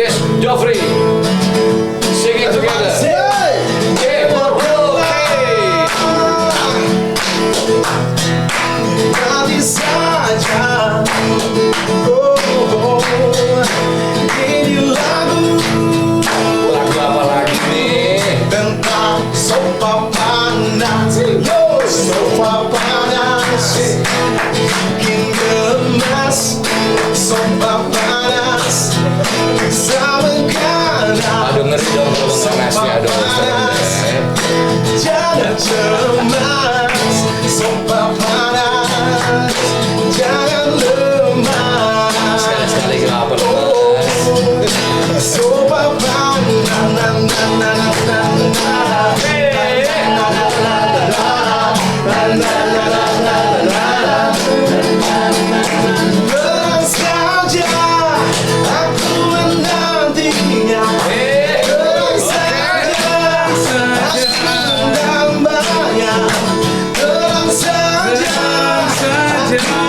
Yes, Joffrey. Sing it together. Okay. Nanti saja. Ini Lagu apa lagi nih? tentang sopa panas. Sopa panas. Bikin gemas. Sopa panas. Bisa mengganas. Aduh ngeri dong kalau panasnya. Aduh Jangan cemas. Sopa panas. Jangan lemas. sekali kenapa? Sopa panas. Tenang saja, aku menantinya. Tenang saja, aku mendambanya. Tenang saja, aku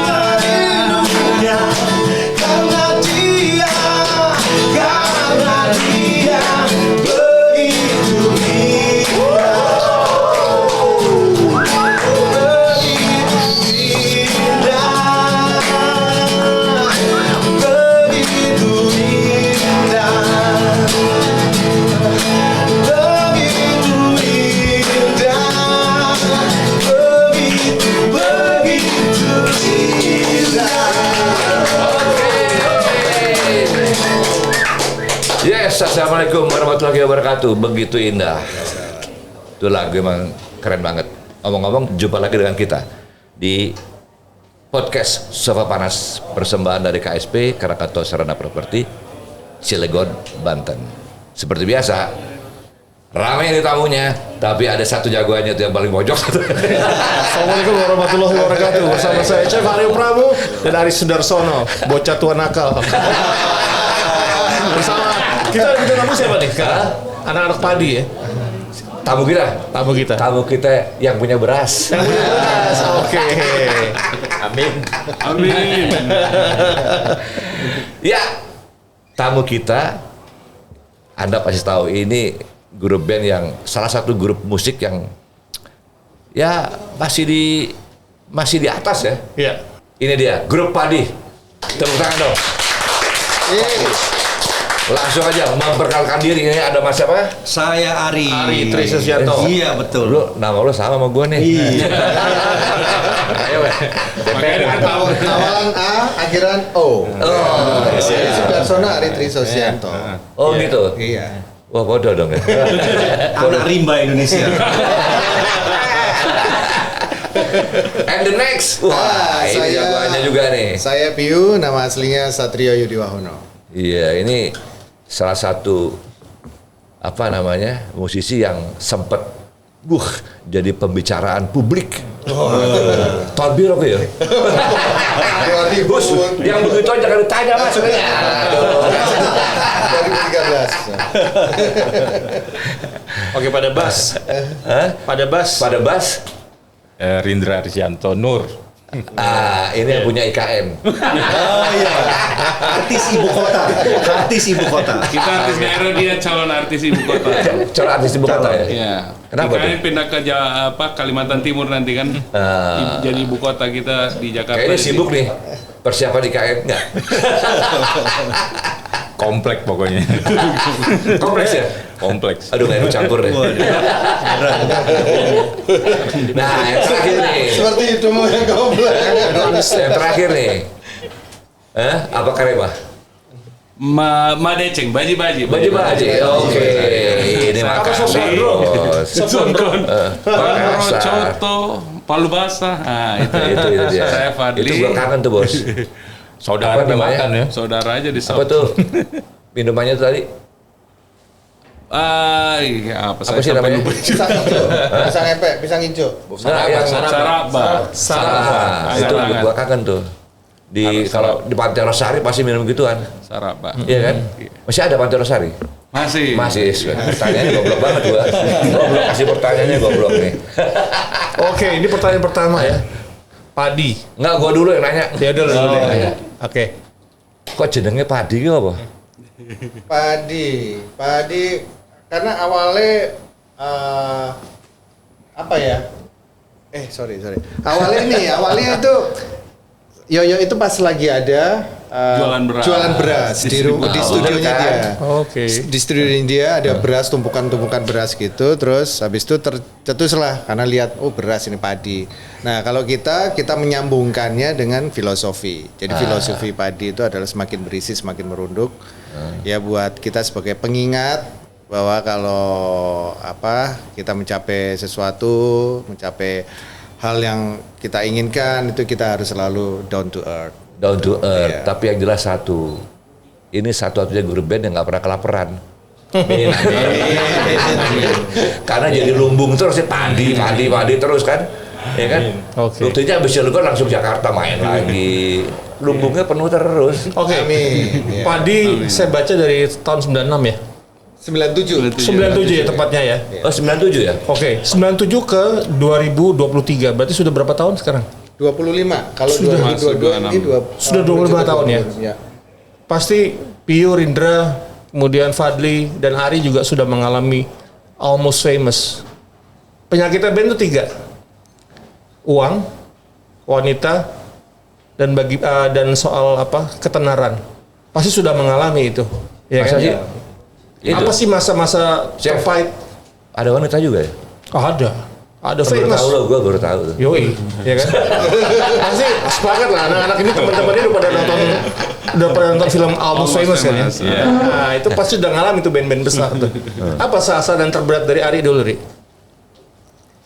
merindunya. Karena dia begitu indah. Yes, assalamualaikum warahmatullahi wabarakatuh. Begitu indah. Itu lagu emang keren banget. Ngomong-ngomong, jumpa lagi dengan kita di podcast Sofa Panas, persembahan dari KSP Krakatau Sarana Properti Cilegon, Banten. Seperti biasa, ramai ini tamunya, tapi ada satu jagoannya itu yang paling pojok. Assalamualaikum warahmatullahi wabarakatuh. Bersama saya Chef Aryo Prabu dan Aris Sudarsono, bocah tua nakal. Bersama kita ada bintang tamu siapa nih? Anak-anak padi ya. Tamu kita yang punya beras. Yang punya beras. Oke. Amin. Ya, tamu kita, Anda pasti tahu ini grup band yang salah satu grup musik yang ya masih di atas ya. Iya. Ini dia, grup Padi. Tepuk tangan dong. Langsung aja memperkenalkan diri. Ini ada Mas siapa? Saya Ari Tri Susianto. Iya betul. Lu nama lu sama gue nih. Iya. Ayo weh. Awalan A, akhiran O. Saya Sudarsono Ari Tri Susianto. Oh gitu. Iya. Wah bodoh dong ya. Anak rimba Indonesia. And the next. Wah, ini jagoannya juga nih. Saya Piu, nama aslinya Satrio Yudiwahono. Iya, ini salah satu musisi yang sempat jadi pembicaraan publik. Tahun biru ya. 2000. Bos, yang begitu aja jangan ditanya Mas. 2013. Oke, pada bass. Pada bass. Rindra Arsianto Nur. Ini yang punya IKN. Oh iya. Artis ibu kota. Kita artis daerah, dia calon artis ibu kota. Calon artis ibu kota ya? Iya. Kenapa IKN pindah ke Kalimantan Timur nanti kan. Jadi ibu kota kita di Jakarta. Kayaknya sibuk nih. Persiapan IKN enggak? Komplek pokoknya. Kompleks ya? Kompleks. Aduh, nggak campur deh. Nah, yang terakhir nih. Seperti itu mau yang goblok. Yang terakhir nih. Apa karema? Madeceng, baji. Oke. Ini Makassar. Sopondro, Makassar. Coto, Palu Basah. Nah, itu dia. Saya Fadli. Itu gua kangen tuh, Bos. Saudara Apa namanya? makan ya. Saudara aja di Apa tuh? Minumannya tuh tadi? Apa Apa sih namanya? Pisang hijau. Pisang epek, pisang hijau. Saraba. Itu gua kangen tuh. Kalau di Pantai Losari pasti minum gituan. Saraba. Iya kan? Masih ada Pantai Losari? Masih. Pertanyaannya goblok banget gua. Goblok, kasih pertanyaannya goblok nih. Oke, ini pertanyaan pertama ya. Padi. Enggak, gua dulu yang nanya. Ya udah dulu deh. Oke. Kok jenenge Padi ki apa? Padi karena awalnya apa ya? Sorry. Awalnya itu Yoyo itu pas lagi ada Jualan beras. di studionya dia. Oke. Di studionya dia ada beras, tumpukan beras gitu. Terus habis itu tercetuslah karena lihat beras ini padi. Nah, kalau kita menyambungkannya dengan filosofi. Jadi filosofi padi itu adalah semakin berisi semakin merunduk. Ya buat kita sebagai pengingat bahwa kalau kita mencapai sesuatu, mencapai hal yang kita inginkan itu kita harus selalu down to earth. Down to earth. Iya. Tapi yang jelas satu, ini satu-satunya grup band yang nggak pernah kelaparan. Karena jadi lumbung terus ya padi terus kan, ya kan? Oke. Buktinya abis Cilegon langsung Jakarta main lagi, lumbungnya penuh terus. Oke. Amin. Padi saya baca dari tahun 96 ya. 97. 97 ya tepatnya ya. Oh 97 ya? Oke, 97 ke 2023. Berarti sudah berapa tahun sekarang? 25. Kalau Sudah. 2022 ini Sudah 25 tahun ya? Ya. Pasti Pio, Rindra, kemudian Fadli dan Ari juga sudah mengalami almost famous. Penyakitnya band itu 3. Uang, wanita, dan soal ketenaran. Pasti sudah mengalami itu. Ya Masa kan? sih? Itu. Apa sih masa-masa Chef. terfight? Ada wanita juga ya? Ada Baru famous. tahu loh, gue baru tahu tuh. Yoi, ya kan? Pasti sepakat lah anak-anak ini teman-temannya udah pada nonton film Almost Famous kan ya. Nah, itu pasti udah ngalamin itu band-band besar tuh. Apa saat-saat yang terberat dari Ari dulu, Ri?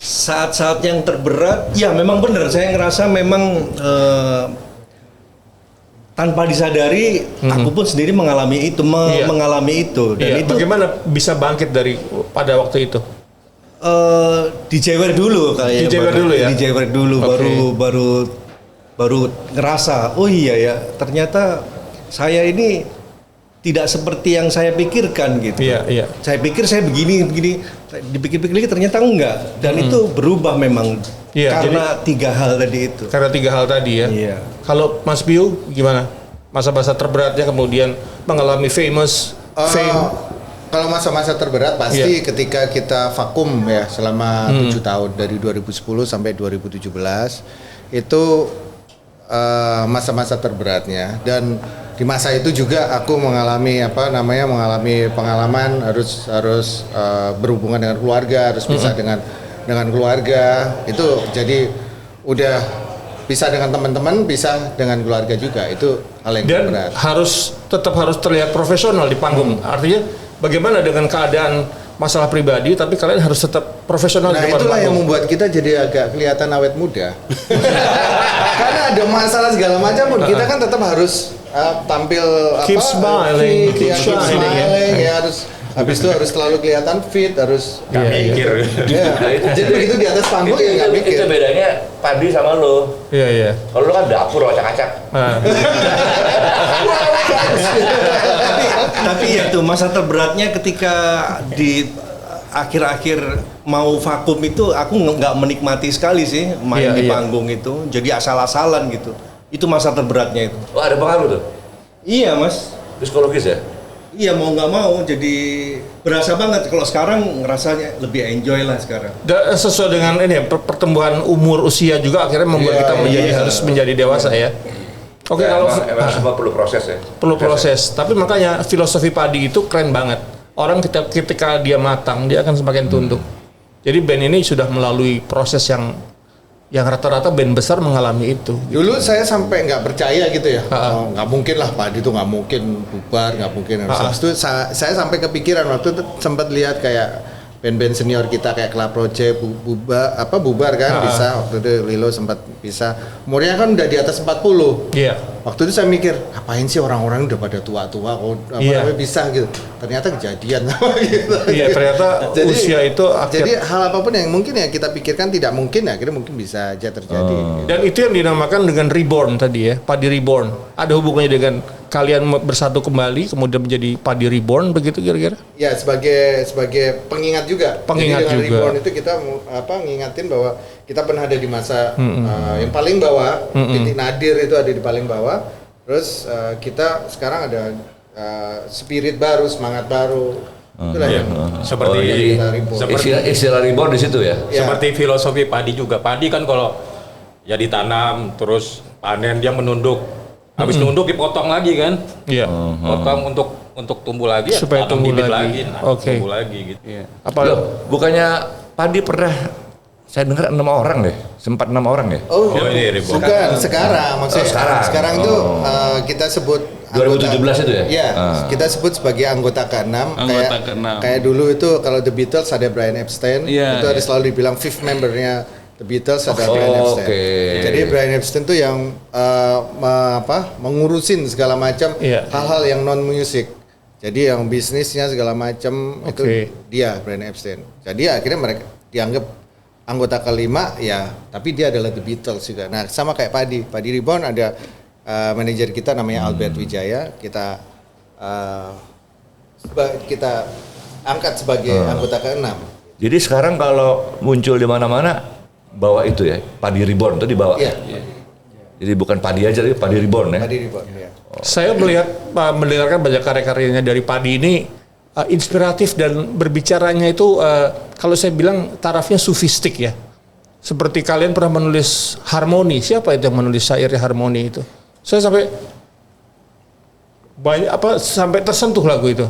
Saat-saat yang terberat, ya memang benar. Saya ngerasa memang tanpa disadari, aku pun sendiri mengalami itu, mengalami itu. Dan itu bagaimana bisa bangkit dari pada waktu itu? dijewer dulu kayaknya. Dijewer dulu ya? Dijewer dulu, Okay. baru ngerasa, oh iya ya, ternyata saya ini tidak seperti yang saya pikirkan gitu. Iya. Saya pikir saya begini, dipikir-pikir ternyata enggak. Dan itu berubah memang karena 3 hal tadi itu. Karena 3 hal tadi ya. Iya. Kalau Mas Piu gimana? Masa-masa terberatnya kemudian mengalami fame. Kalau masa-masa terberat pasti ketika kita vakum ya selama 7 tahun dari 2010 sampai 2017 itu masa-masa terberatnya, dan di masa itu juga aku mengalami pengalaman harus berhubungan dengan keluarga, harus pisah dengan keluarga. Itu jadi udah pisah dengan teman-teman, pisah dengan keluarga juga, itu hal yang terberat. Tetap harus terlihat profesional di panggung. Artinya bagaimana dengan keadaan masalah pribadi, tapi kalian harus tetap profesional di depan itulah panggung. yang membuat kita jadi agak kelihatan awet muda. Karena ada masalah segala macam pun kita kan tetap harus tampil Keep smiling, keep shining, ya harus. Habis itu harus selalu kelihatan fit, harus mikir. Jadi begitu di atas panggung ya nggak mikir. Itu bedanya Padi sama lo. Iya. Kalau lo kan dapur acak-acak. Tapi ya tuh masa terberatnya ketika di akhir-akhir mau vakum itu aku nggak menikmati sekali sih main di panggung itu, jadi asal-asalan gitu. Itu masa terberatnya itu. Oh ada pengaruh tuh? Iya mas. Psikologis ya? Iya mau nggak mau jadi berasa banget. Kalau sekarang ngerasanya lebih enjoy lah sekarang. Sesuai dengan ini pertumbuhan umur usia juga akhirnya membuat kita harus menjadi dewasa ya. Oke, kalau emang semua perlu proses ya. Perlu proses. Tapi makanya filosofi Padi itu keren banget. Orang ketika dia matang, dia akan semakin tunduk. Jadi band ini sudah melalui proses yang rata-rata band besar mengalami itu. Dulu saya sampai nggak percaya gitu ya, nggak mungkin lah Padi itu nggak mungkin bubar, nggak mungkin. Habis itu saya sampai kepikiran waktu itu sempat lihat kayak band-band senior kita kayak Club Project bubar kan, bisa waktu itu Lilo sempat bisa. Umurnya kan udah di atas 40. Iya. Waktu itu saya mikir, ngapain sih orang-orang udah pada tua-tua kok namanya bisa gitu. Ternyata kejadian gitu. Iya, ternyata usia itu jadi hal apapun yang mungkin ya kita pikirkan tidak mungkin, akhirnya mungkin bisa aja terjadi. Dan itu yang dinamakan dengan reborn tadi ya, Padi reborn. Ada hubungannya dengan kalian bersatu kembali kemudian menjadi Padi reborn begitu kira-kira? Ya sebagai pengingat juga. Pengingat jadi dengan juga. reborn itu kita ngingatin bahwa kita pernah ada di masa yang paling bawah, titik nadir itu ada di paling bawah. Terus kita sekarang ada spirit baru, semangat baru. Itulah yang Seperti istilah reborn di situ ya. Ya. seperti filosofi padi juga. Padi kan kalau ya ditanam terus panen dia menunduk. Habis nunduk dipotong lagi kan? Iya. Potong untuk tumbuh lagi ya, Supaya tanam tumbuh bibit lagi. lagi, tumbuh lagi gitu. Apa? Loh, bukannya padi pernah saya dengar 6 orang deh, sempat 6 orang ya. Oh, ini reborn. bukan sekarang maksudnya. sekarang. Itu kita sebut 2017 itu ya? Iya, kita sebut sebagai anggota ke-6. Anggota ke-6. Kayak dulu itu kalau The Beatles ada Brian Epstein, Iya, itu ada iya. selalu dibilang fifth membernya The Beatles ada Brian Epstein. oke. Jadi Brian Epstein tuh yang mengurusin segala macam Iya. hal-hal yang non musik. Jadi yang bisnisnya segala macam itu Oke. dia Brian Epstein. Jadi akhirnya mereka dianggap anggota ke-5 ya, tapi dia adalah The Beatles juga. Nah, sama kayak Padi Reborn ada manajer kita namanya Albert Wijaya, kita angkat sebagai anggota ke-6. Jadi sekarang kalau muncul di mana-mana bawa itu ya, Padi Reborn itu dibawa. Iya, Jadi bukan padi aja, tapi Padi Reborn ya. Padi Reborn ya. Saya mendengarkan banyak karya-karyanya dari Padi ini inspiratif dan berbicaranya itu kalau saya bilang tarafnya sufistik ya. Seperti kalian pernah menulis harmoni. Siapa itu yang menulis syair harmoni itu? Saya sampai sampai tersentuh lagu itu.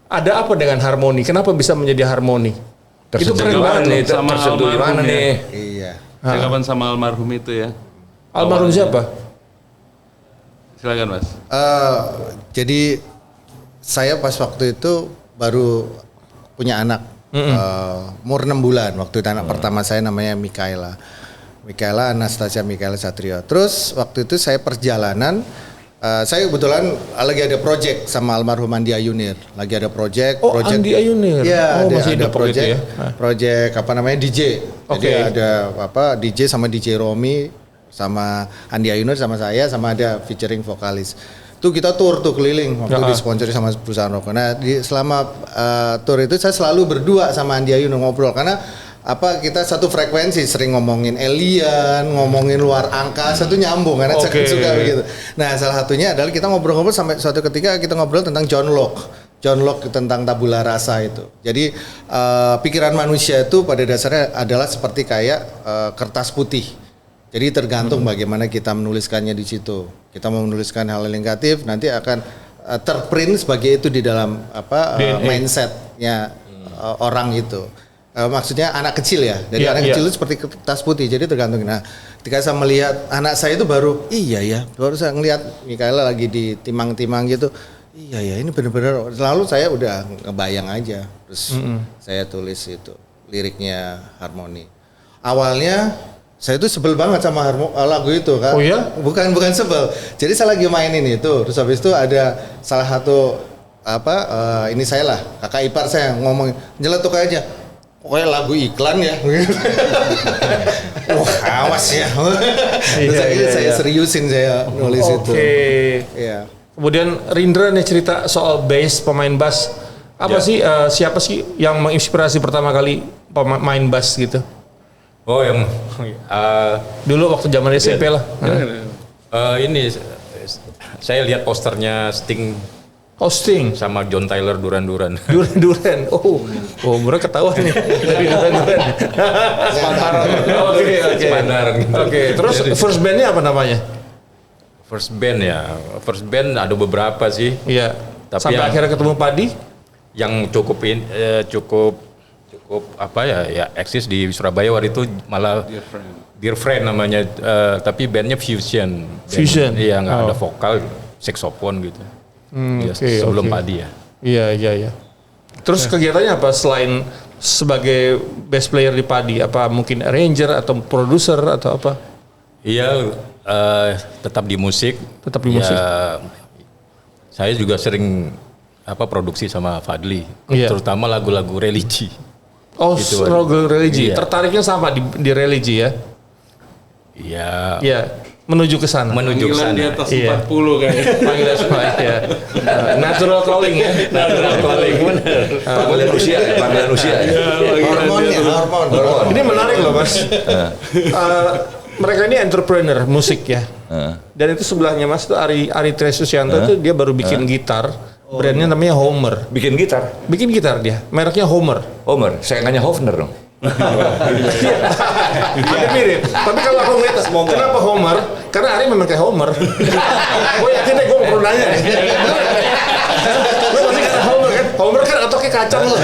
Ada apa dengan harmoni? Kenapa bisa menjadi harmoni? Itu Tersentuh keren di mana banget. nih? Sama Tersentuh di mana almarhum ya. nih? Iya. Cakapan sama almarhum itu ya. Almarhum siapa? Silakan Mas. Jadi saya pas waktu itu baru punya anak umur 6 bulan. Waktu itu anak pertama saya namanya Mikaela Anastasia Mikaela Satrio. Terus waktu itu saya perjalanan, saya kebetulan lagi ada project sama almarhum Andi Ayunir. Lagi ada project. Oh, Andi Ayunir. Iya, Oh, masih ada hidup waktu itu project. ya? Project apa namanya DJ. Jadi Oke. ada DJ sama DJ Romi sama Andi Ayunir sama saya sama ada featuring vokalis. Tuh kita tour tuh keliling waktu disponsori sama perusahaan rokok. Nah, selama tour itu saya selalu berdua sama Andi Ayunir ngobrol karena kita satu frekuensi, sering ngomongin alien, ngomongin luar angkasa, satu nyambung karena saya suka begitu. Nah, salah satunya adalah kita ngobrol-ngobrol sampai suatu ketika kita ngobrol tentang John Locke tentang tabula rasa itu. Jadi pikiran manusia itu pada dasarnya adalah seperti kayak kertas putih. Jadi tergantung bagaimana kita menuliskannya di situ. Kita mau menuliskan hal yang negatif, nanti akan terprint sebagai itu di dalam mindsetnya orang itu. Maksudnya anak kecil ya. Jadi anak kecil itu seperti kertas putih. Jadi tergantung. Nah, ketika saya melihat anak saya itu baru saya ngelihat Mikaela lagi ditimang-timang gitu. Iya ya, ini benar-benar. Lalu saya udah ngebayang aja. Terus saya tulis itu liriknya harmoni. Awalnya saya tuh sebel banget sama lagu itu kan. Oh ya? Bukan sebel. Jadi saya lagi mainin itu. Terus habis itu ada salah satu ini saya lah, kakak ipar saya ngomong nyeletuk aja. Pokoknya lagu iklan ya. Wah, awas ya. Terus akhirnya saya seriusin saya nulis itu. Iya. Kemudian Rindra nih cerita soal bass, pemain bass. Apa sih siapa sih yang menginspirasi pertama kali pemain bass gitu? Oh, yang Dulu waktu zaman SMP lah. ini saya lihat posternya Sting Hosting. sama John Tyler Duran. Duran. Oh, murah ketahuan nih dari Duran. Oke. Oke, terus first bandnya apa namanya? First band ada beberapa sih. Iya. Tapi Sampai yang- akhirnya ketemu Padi. Yang cukup eksis di Surabaya waktu itu malah Dear Friend namanya, tapi bandnya fusion. Fusion? Iya, nggak ada vokal, saksofon gitu. Ya, oke, sebelum oke. Padi ya. Iya. Terus kegiatannya apa selain sebagai bass player di Padi? Apa mungkin arranger atau produser atau apa? Iya, tetap di musik. Tetap di musik. Saya juga sering produksi sama Fadli, Iya. terutama lagu-lagu religi. Oh, Gitu, struggle religi. iya. Tertariknya sama di religi ya? Iya, Iya. Menuju ke sana. menuju ke Panggilan di sana. atas Iya. 40 kayaknya. Panggilan semua ya. Natural calling ya. Natural calling. Panggilan usia ya, panggilan usia ya. Hormon. Ini menarik loh Mas. Mereka ini entrepreneur musik ya. Dan itu sebelahnya Mas tuh Ari Tres Susianto tuh dia baru bikin gitar. Brandnya namanya Homer. Bikin gitar. Bikin gitar dia. Mereknya Homer. Homer, saya nanya Hofner dong. Ada mirip. Tapi kalau aku ngeliat, kenapa Homer? Karena Ari memang kayak Homer. Gue yakin deh, gue perlu nanya nih. Gue pasti kata Homer kan? Homer kan otoknya kacang loh.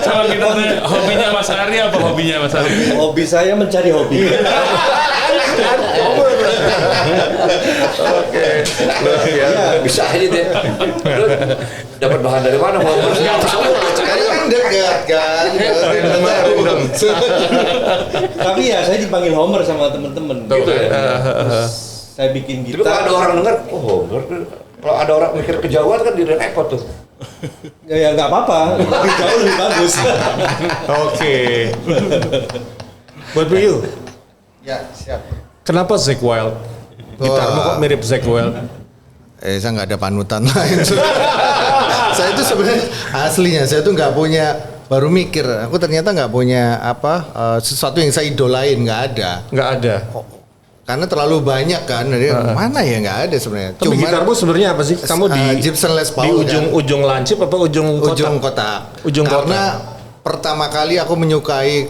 Kalau kita tanya hobinya Mas Ari apa hobinya Mas Ari? Hobi saya mencari hobi. Oke. Bisa aja deh. Lu dapat bahan dari mana? Homer Sekarang kan dekat kan. Tapi ya saya dipanggil Homer sama temen-temen. Gitu ya? Saya bikin Tapi kalau ada gitar. orang dengar, oh Homer. Kalau ada orang mikir kejauhan kan dia repot tuh. Ya nggak apa-apa. Lebih jauh lebih bagus. Oke. Buat you, Ya, siap. kenapa Zakk Wylde? Gitarmu kok mirip Zakk Wylde? Saya nggak ada panutan lain. Saya itu sebenarnya aslinya saya tuh nggak punya, baru mikir aku ternyata nggak punya sesuatu yang saya idolain, nggak ada. Nggak ada. Karena terlalu banyak kan, dari mana ya nggak ada sebenarnya. Tapi gitarmu sebenarnya apa sih? Kamu di Gibson Les Paul di ujung lancip apa ujung kotak? ujung kotak. Ujung Karena pertama kali aku menyukai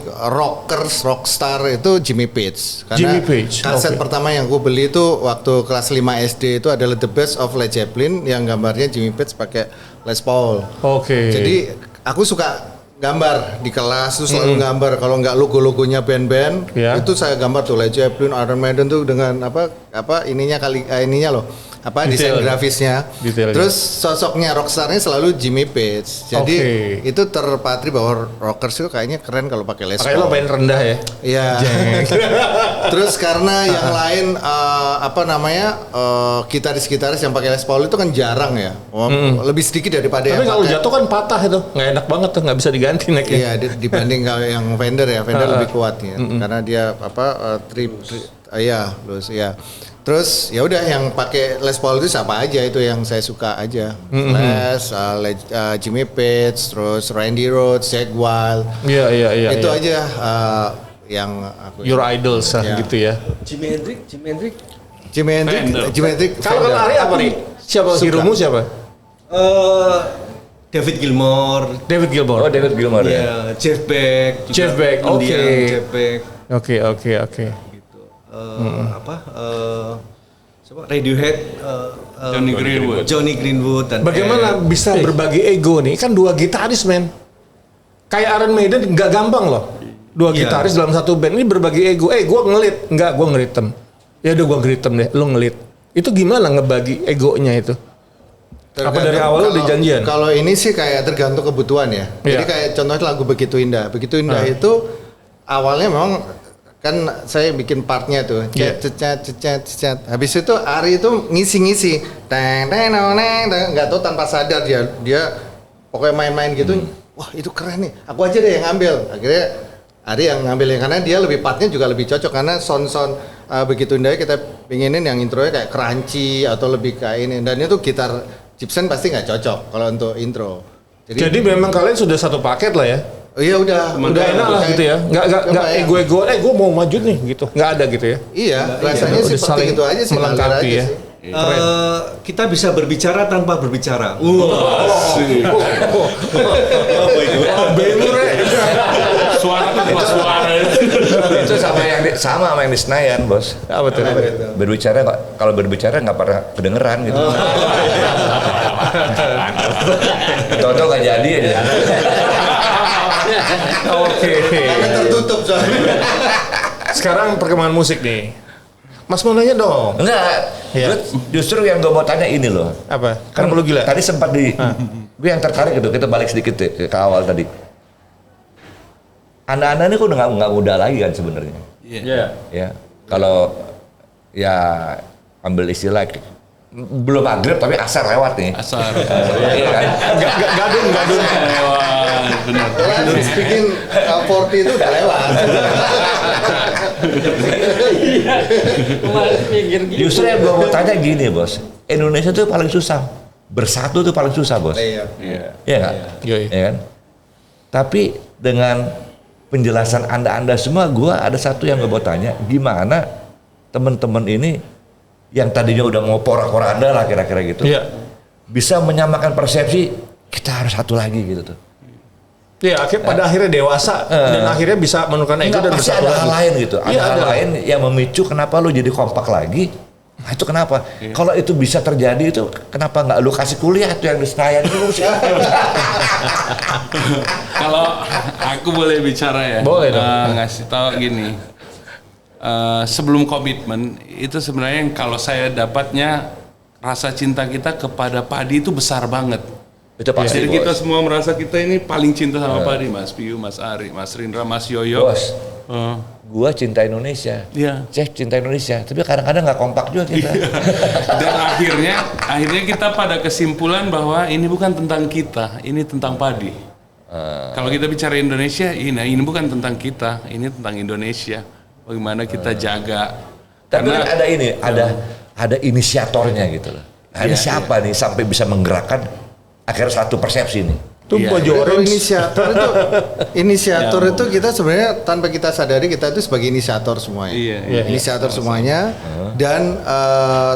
rockstar itu Jimmy Page. Karena Jimmy Page, kaset oke. pertama yang aku beli itu waktu kelas 5 SD itu adalah The Best of Led Zeppelin yang gambarnya Jimmy Page pakai Les Paul. Oke. Jadi aku suka gambar di kelas, terus selalu gambar. Kalau nggak logo-logonya band-band, Ya. itu saya gambar tuh Led Zeppelin, Iron Maiden tuh dengan ininya loh, desain Detail. grafisnya. Detailnya. Terus sosoknya rockstarnya selalu Jimmy Page. Jadi Oke. itu terpatri bahwa rockers itu kayaknya keren kalau pakai Les Makanya lo Paul. main rendah ya. Iya. Terus karena yang lain gitaris-gitaris yang pakai Les Paul itu kan jarang ya. Lebih sedikit daripada Tapi yang kalau pakai. jatuh kan patah itu, nggak enak banget tuh, nggak bisa diganti naiknya. Iya, dibanding kalau yang Fender ya, Fender lebih kuat ya. Karena dia Terus ya udah yang pakai Les Paul itu siapa aja itu yang saya suka aja. Jimmy Page, terus Randy Rhoads, Zakk Wylde. Iya. Itu iya. aja yang aku. Your idols Iya. gitu ya. Jimi Hendrix. Jimi Hendrix. Kalau Fender. Ari apa nih? Siapa Suka. hiromu siapa? David Gilmour. David Gilmour. Oh, David Gilmour ya. Ya, Jeff Beck. juga Jeff Beck, Indian, oke. Jeff Beck. Oke. Siapa? Radiohead. Johnny Greenwood dan Bagaimana bisa berbagi ego nih? Kan dua gitaris men. Kayak Iron Maiden nggak gampang loh. Dua Iya. gitaris dalam satu band ini berbagi ego. Gue ngelit, nggak gue ngeritem. Ya udah gue ngeritem deh, lo ngelit. Itu gimana ngebagi egonya itu? Apa dari awal udah janjian? Kalau ini sih kayak tergantung kebutuhan ya. Jadi Iya. kayak contohnya lagu Begitu Indah. Begitu Indah itu awalnya memang kan saya bikin partnya tuh. Iya. Cet. Habis itu Ari itu ngisi-ngisi. Nggak tahu tanpa sadar dia pokoknya main-main gitu. Wah itu keren nih. Aku aja deh yang ngambil. Akhirnya Ari yang ngambil karena dia lebih partnya juga lebih cocok karena sound Begitu Indah kita pinginin yang intronya kayak crunchy atau lebih kayak ini, dan itu gitar Gibson pasti nggak cocok kalau untuk intro. Jadi memang kalian sudah satu paket lah ya? Oh iya udah Enak lah gitu ya? Nggak ego-ego, gue mau maju nih gitu. Nggak ada gitu ya? Iya, rasanya Udah sih saling seperti itu aja sih, melengkapi ngalir aja ya. sih. kita bisa berbicara tanpa berbicara. Suara tuh cuma suara. Itu sama yang di Senayan, Bos. Apa tuh? Berbicara kalau berbicara nggak pernah kedengeran gitu. Toto nggak jadi aja. Oke. Karena tertutup soalnya. Sekarang perkembangan musik nih. Mas mau nanya dong. Enggak. Iya. Justru yang gue mau tanya ini loh. Apa? Kan perlu gila. Tadi sempat gue yang tertarik gitu. Kita balik sedikit ke awal tadi. Anak-anak ini kok udah nggak muda lagi kan sebenarnya. Iya. Ya. Kalau ya ambil istilah belum maghrib tapi asar lewat nih. Asar. Iya kan? Gadun. Benar. Speaking 40 itu udah lewat. Justru yang gue mau tanya gini, Bos. Indonesia tuh paling susah. Bersatu tuh paling susah, Bos. Iya. Iya nggak? Yoi. Iya kan? Tapi dengan penjelasan Anda semua, gua ada satu yang gue mau tanya, gimana teman-teman ini yang tadinya udah mau porak-poranda lah kira-kira gitu, bisa menyamakan persepsi kita harus satu lagi gitu tuh. Iya, pada akhirnya dewasa dan akhirnya bisa menurunkan ego dan pasti bersatu ada hal lagi. lain gitu, ada hal lain yang memicu kenapa lu jadi kompak lagi. Nah, itu kenapa? Kalau itu bisa terjadi itu kenapa nggak lu kasih kuliah tuh yang di Senayan dulu sih? Kalau aku boleh bicara ya, Boleh dong. ngasih tahu gini, sebelum komitmen itu sebenarnya yang kalau saya dapatnya rasa cinta kita kepada padi itu besar banget. Itu pasti. Jadi kita semua merasa kita ini paling cinta sama padi, Mas Piyu, Mas Ari, Mas Rindra, Mas Yoyo. Bos, gua cinta Indonesia, Iya. Cek cinta Indonesia, tapi kadang-kadang nggak kompak juga kita. Dan akhirnya kita pada kesimpulan bahwa ini bukan tentang kita, ini tentang padi. Kalau kita bicara Indonesia, ini bukan tentang kita, ini tentang Indonesia. Bagaimana kita jaga. Tapi kan ada ini, ada inisiatornya gitu loh. Nah, ini siapa nih sampai bisa menggerakkan akhirnya satu persepsi nih? Itu Baju Kalau Orange. inisiator itu kita sebenarnya tanpa kita sadari kita itu sebagai inisiator semuanya. Inisiator semuanya dan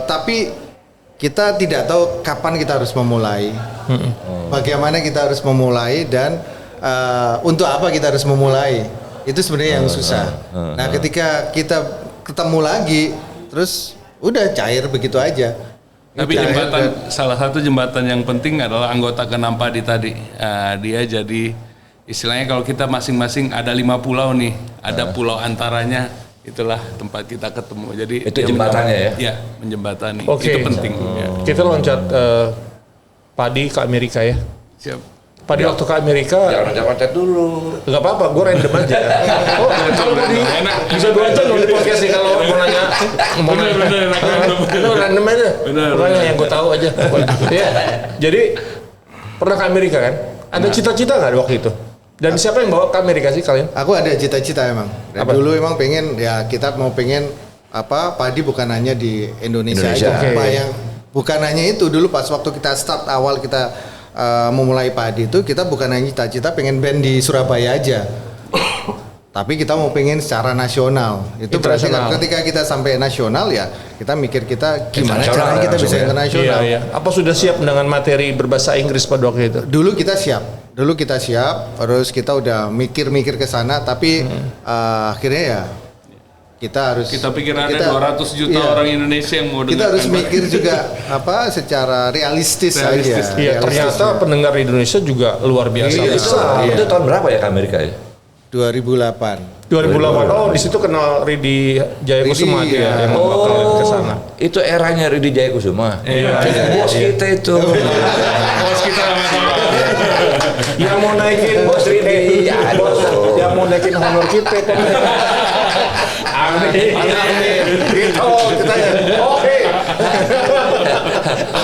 tapi kita tidak tahu kapan kita harus memulai. Bagaimana kita harus memulai dan untuk apa kita harus memulai. Itu sebenarnya yang susah. Nah, ketika kita ketemu lagi terus udah cair begitu aja. Tapi salah satu jembatan yang penting adalah anggota ke-6 padi tadi. Dia jadi istilahnya kalau kita masing-masing ada 5 pulau nih, ada pulau antaranya, itulah tempat kita ketemu. Jadi Itu jembatannya ya? Ya, menjembatani. Oke. Itu penting. Ya. Kita loncat padi ke Amerika ya. Siap. Padi waktu ke Amerika Jangan loncat dulu. nggak apa-apa, gue random aja. Oh, kalau mau bisa 2 jam dong di podcast nih kalau mau nanya. Bener, Itu random aja. Pokoknya yang gue tahu aja. Ya. Jadi pernah ke Amerika kan? Ada cita-cita nggak waktu itu? Dan siapa yang bawa ke Amerika sih kalian? Aku ada cita-cita emang. Dulu emang pengen ya kita mau pengen padi bukan hanya di Indonesia aja. Yang bukan hanya itu dulu pas waktu kita start awal kita memulai padi itu kita bukan hanya cita-cita pengen band di Surabaya aja. Tapi kita mau pengen secara nasional. Itu berarti ketika kita sampai nasional ya kita mikir kita gimana caranya kita bisa internasional. Iya. Apa sudah siap dengan materi berbahasa Inggris pada waktu itu? Dulu kita siap, terus kita udah mikir-mikir ke sana, tapi akhirnya ya kita pikir ada 200 juta orang Indonesia yang mau dengar. Kita harus mikir juga secara realistis aja. Iya, ternyata pendengar Indonesia juga luar biasa besar. Itu tahun berapa ya ke Amerika ya? 2008. 2008. Oh, di situ kenal Ridi Jayakusuma dia yang bakal ke sana. Itu eranya Ridi Jayakusuma. Bos kita itu. Bos kita sama-sama. Yang mau naikin Bos Ridi. yang mau naikin honor kita. Amin. Gitu kita ya. Oke.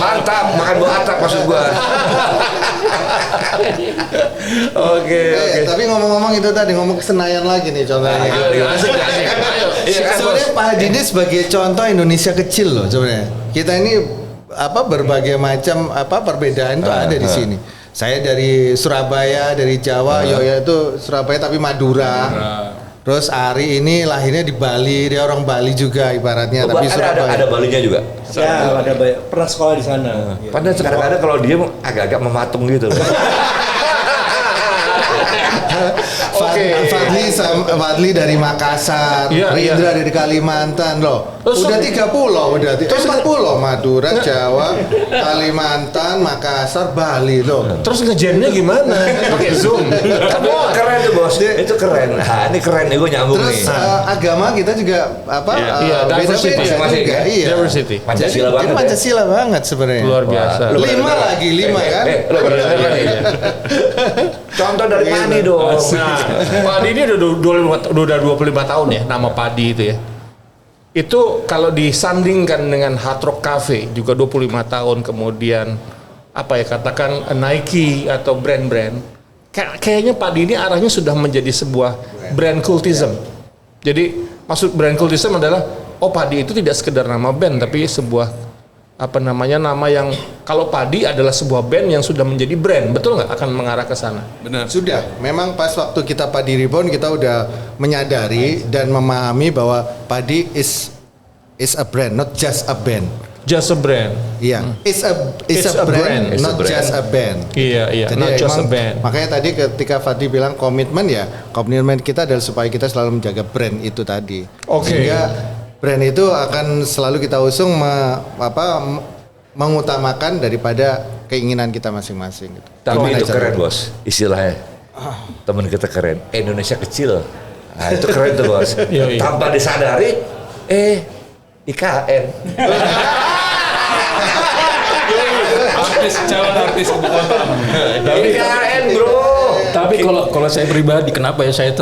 Mantap, makan buah atak maksud gua. Oke. Tapi ngomong-ngomong itu tadi ngomong ke Senayan lagi nih contohnya. Asik. Sebenarnya Pak Hadi ini sebagai contoh Indonesia kecil loh sebenarnya. Kita ini berbagai macam perbedaan itu ada di sini. Saya dari Surabaya, dari Jawa, Yoyo itu Surabaya tapi Madura. Terus Ari ini lahirnya di Bali, dia orang Bali juga ibaratnya, tapi Surabaya. Ada Balinya juga. Ya, ada pernah sekolah di sana. Padahal kadang-kadang kalau dia agak-agak mematung gitu. Fadli dari Makassar, Rindra dari Kalimantan loh. Udah 3 pulau, udah 4 pulau, Madura, Jawa, Kalimantan, Makassar, Bali loh. Terus ngejamnya gimana? Pakai Zoom. Keren tuh bos, itu keren. Nah, ini keren nih gue nyambung Terus nih. agama kita juga diversity masing-masing juga, kan? iya. Diversity. Pancasila Jadi banget. Pancasila banget sebenarnya. Luar biasa. 5 kan? Lu bener nih. Contoh dari Pani dong. Nah, Padi ini udah 25 tahun ya nama Padi itu ya. Itu kalau disandingkan dengan Hard Rock Cafe juga 25 tahun kemudian katakan Nike atau brand-brand kayaknya Padi ini arahnya sudah menjadi sebuah brand cultism. Jadi maksud brand cultism adalah Padi itu tidak sekedar nama band tapi sebuah nama yang kalau Padi adalah sebuah band yang sudah menjadi brand, betul nggak akan mengarah ke sana? Benar. Sudah, memang pas waktu kita Padi Reborn kita udah menyadari dan memahami bahwa Padi is a brand, not just a band. Just a brand. Iya, it's a brand, It's a not brand. just a band. Iya, Jadi not just a emang, band. makanya tadi ketika Fadli bilang komitmen kita adalah supaya kita selalu menjaga brand itu tadi. Oke. Sehingga brand itu akan selalu kita usung mengutamakan daripada keinginan kita masing-masing. Gitu. Tapi Gimana itu cara keren bos, istilahnya. Teman kita keren, Indonesia kecil. Nah itu keren tuh bos. Iya. Tanpa disadari, IKN. artis ibu kota. IKN bro. Tapi kalau saya pribadi, kenapa ya saya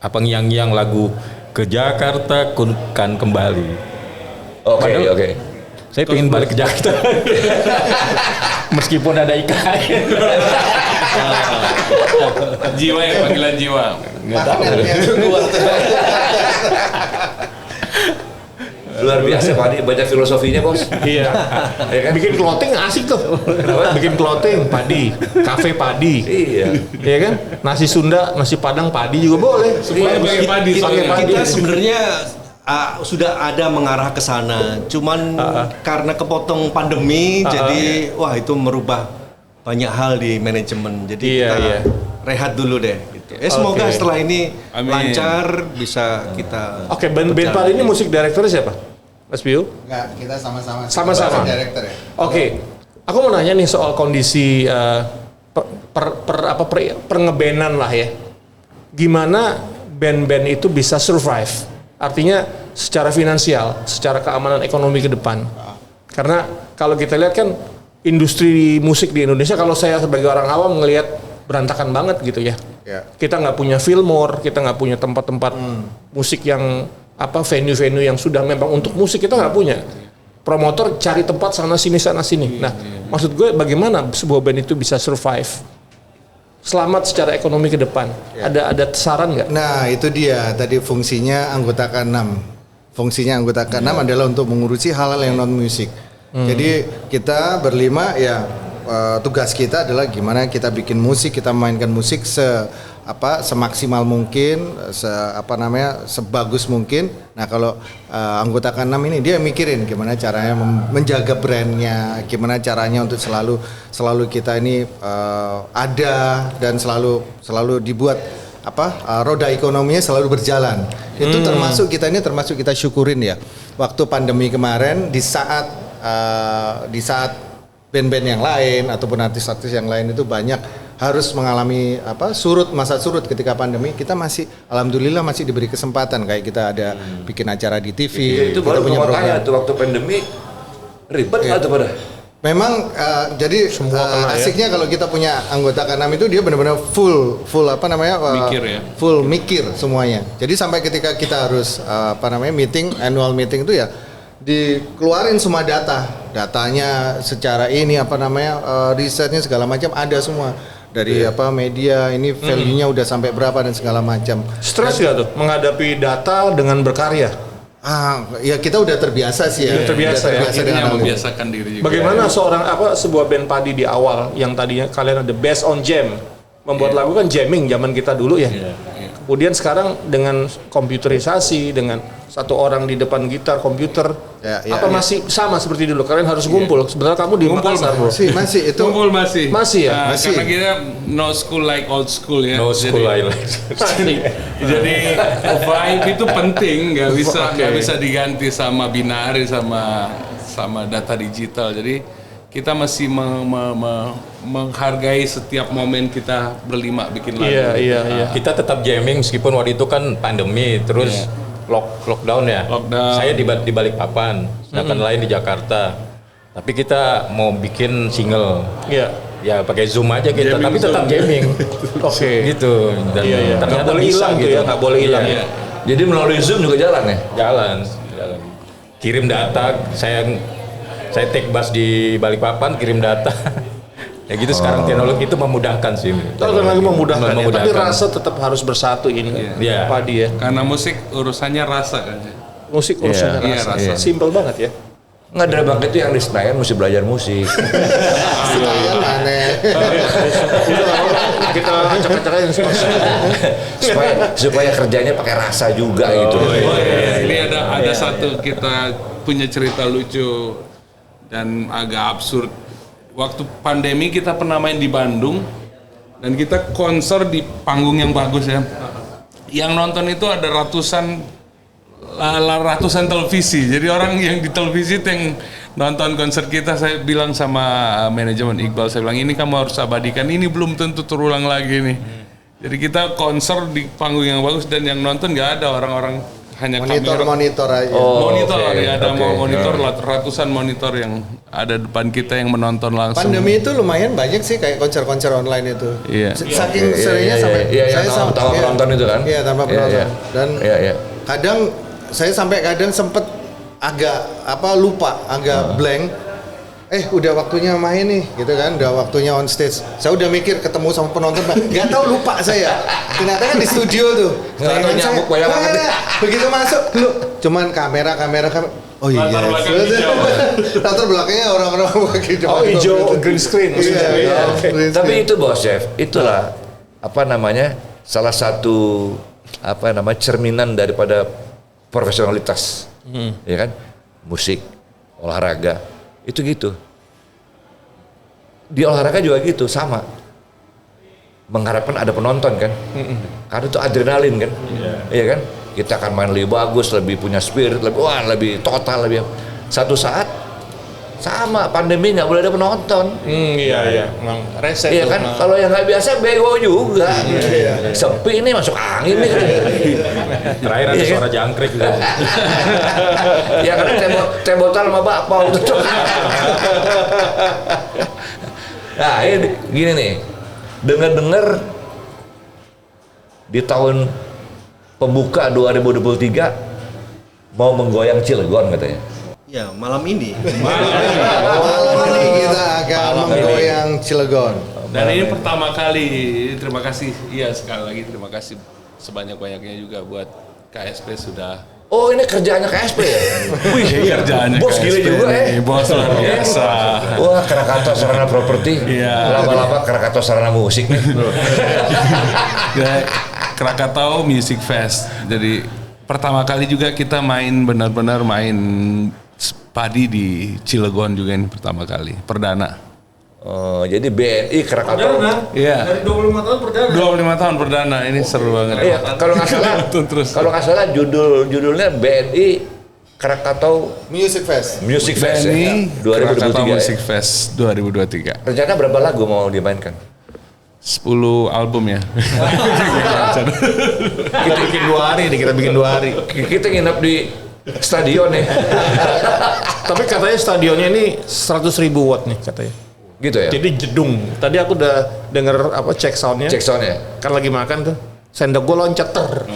ngiang-ngiang lagu ke Jakarta kan kembali. Oke. Saya pengen balik ke Jakarta. Meskipun ada IKN. Jiwa yang panggilan jiwa. Nggak tahu. Luar biasa Padi, banyak filosofinya bos. Iya. Ya kan? Bikin clothing asik tuh. Bikin clothing Padi, kafe Padi. Iya. Iya kan? Nasi Sunda, nasi Padang Padi juga boleh. Semuanya pakai padi soalnya. Kita sebenarnya sudah ada mengarah ke sana, cuman karena kepotong pandemi, jadi wah itu merubah banyak hal di manajemen. Jadi Iya, kita iya. rehat dulu deh. Gitu. Semoga Oke. setelah ini Amin. lancar bisa kita. Oke, band Padi ini musik direkturnya siapa? Mas Biu? Enggak, kita sama-sama. Sama-sama. Director ya. Oke, aku mau nanya nih soal kondisi pengebenan lah ya. Gimana band-band itu bisa survive? Artinya secara finansial, secara keamanan ekonomi ke depan. Karena kalau kita lihat kan industri musik di Indonesia, kalau saya sebagai orang awam ngelihat berantakan banget gitu ya. Ya. Kita nggak punya Fillmore, kita nggak punya tempat-tempat musik yang venue-venue yang sudah memang untuk musik kita nggak punya. Promotor cari tempat sana sini. Nah, maksud gue bagaimana sebuah band itu bisa survive, selamat secara ekonomi ke depan? Ada saran nggak? Nah, itu dia tadi fungsinya anggota K6. Fungsinya anggota K6 adalah untuk mengurusi hal-hal yang non musik. Jadi kita berlima ya tugas kita adalah gimana kita bikin musik, kita mainkan musik semaksimal mungkin, sebagus mungkin. Nah, kalau anggota K6 ini dia mikirin gimana caranya menjaga brandnya, gimana caranya untuk selalu kita ini ada dan selalu dibuat roda ekonominya selalu berjalan. Itu termasuk kita syukurin ya. Waktu pandemi kemarin di saat band-band yang lain ataupun artis-artis yang lain itu banyak harus mengalami masa surut ketika pandemi, kita masih alhamdulillah masih diberi kesempatan, kayak kita ada bikin acara di TV. Itu kita baru punya mau program. tanya tuh waktu pandemi ribet nggak tuh pada? Memang jadi asiknya kalau kita punya anggota K6 itu dia benar-benar full Mikir ya. full mikir semuanya. Jadi sampai ketika kita harus annual meeting itu ya dikeluarin semua datanya secara ini risetnya segala macam ada semua dari media ini value-nya udah sampai berapa dan segala macam. Stres nggak tuh menghadapi data dengan berkarya? Ya kita udah terbiasa sih ya. Udah terbiasa ya. Akhirnya dengan hal itu. membiasakan diri juga. Bagaimana sebuah band Padi di awal yang tadinya kalian ada based on jam, membuat lagu kan jamming zaman kita dulu ya. Kemudian sekarang dengan komputerisasi, dengan satu orang di depan gitar komputer, masih sama seperti dulu? Kalian harus ngumpul. Sebenarnya kamu di Makassar, bro. Masih itu. Kumpul masih. Masih ya? Masih. Karena kita no school like old school ya. No school like. Jadi vibe itu penting, nggak bisa diganti sama binari sama data digital. Jadi kita masih menghargai setiap momen kita berlima bikin lagu. Iya. Kita tetap jamming meskipun waktu itu kan pandemi terus lockdown ya. Lockdown. Saya di Balikpapan, sedangkan lain di Jakarta. Tapi kita mau bikin single. Iya. Ya pakai Zoom aja kita, Jamming tapi tetap Zoom. jamming. Oke. Gitu. Dan Iya. Nggak ternyata boleh bisa hilang tuh gitu. ya, nggak boleh hilang Iya. ya. Jadi melalui Zoom juga jalan ya? Jalan. Kirim data, saya take bus di Balikpapan, kirim data. Ya gitu sekarang teknologi itu memudahkan sih. Teknologi memudahkan. Ya. Tapi Memudahkan. rasa tetap harus bersatu ini. Iya. Padi ya. Karena musik urusannya rasa kan. Musik urusannya Iya, rasa. rasa. Simple banget ya. Nggak, Dara Bangkit itu yang di Senayan mesti belajar musik. Senayan aneh. Kita cek-cekin supaya kerjanya pakai rasa juga gitu. Ini ada satu, kita punya cerita lucu dan agak absurd. Waktu pandemi kita pernah main di Bandung dan kita konser di panggung yang bagus ya. Yang nonton itu ada ratusan televisi. Jadi orang yang di televisi itu yang nonton konser kita. Saya bilang sama manajemen Iqbal, saya bilang ini kamu harus abadikan, ini belum tentu terulang lagi nih. Jadi kita konser di panggung yang bagus dan yang nonton nggak ada orang-orang, hanya monitor aja. Monitor okay, ya, ada okay. monitor, ratusan monitor yang ada depan kita yang menonton langsung. Pandemi itu lumayan banyak sih kayak konser-konser online itu. Iya. Saking seringnya sampai saya tanpa penonton itu kan? Iya, tanpa penonton. Dan kadang saya sampai sempet agak lupa, agak blank. Udah waktunya main nih, gitu kan? Udah waktunya on stage. Saya udah mikir ketemu sama penonton, nggak tahu lupa saya. Ternyata kan di studio tuh. Nggak nyamuk banyak banget. Begitu masuk, lu cuman kamera. Oh iya. Latar belakangnya orang-orang pakai hijau green screen. Iya. Tapi itu bos chef, itulah salah satu cerminan daripada profesionalitas, ya kan? Musik, olahraga, itu gitu. Di olahraga juga gitu, sama. Mengharapkan ada penonton kan, karena itu adrenalin kan, iya kan? Kita akan main lebih bagus, lebih punya spirit, lebih total, lebih. Satu saat sama pandemi nggak boleh ada penonton. Iya, emang reset. Iya kan, kalau yang nggak biasa bego juga. Sepi ini masuk angin nih. Terakhir ada suara jangkrik gitu. Ya karena teh botol sama bakpao. Nah ini gini nih, dengar di tahun pembuka 2023 mau menggoyang Cilegon katanya. Ya, malam ini. Malam ini kita akan menggoyang Cilegon. Dan ini pertama kali, terima kasih, sekali lagi terima kasih sebanyak-banyaknya juga buat KSP sudah. Oh ini kerjaannya KSP ya? Wih, kerjaannya bos KSP gila juga nih, bos luar biasa. Wah, Krakatau Sarana Properti. Iya. Lama-lama Krakatau Sarana Musik nih. Krakatau Music Fest. Jadi pertama kali juga kita benar-benar main padi di Cilegon juga ini pertama kali, perdana. Oh, jadi BNI Krakatau. Iya. Dari 25 tahun perdana. 25 tahun perdana, ini seru banget. Iya, kalau nggak salah judulnya BNI Krakatau Music Fest. Music Fest BNI ya, Krakatau 2023. Music Fest 2023. Rencana berapa lagu mau dimainkan? 10 album ya. Kita bikin 2 hari nih, Kita nginep di stadion nih. Tapi katanya stadionnya ini 100.000 watt nih katanya. Gitu ya? Jadi jedung. Tadi aku udah denger cek soundnya. Cek soundnya. Kan lagi makan tuh. Sendok gue loncat ter.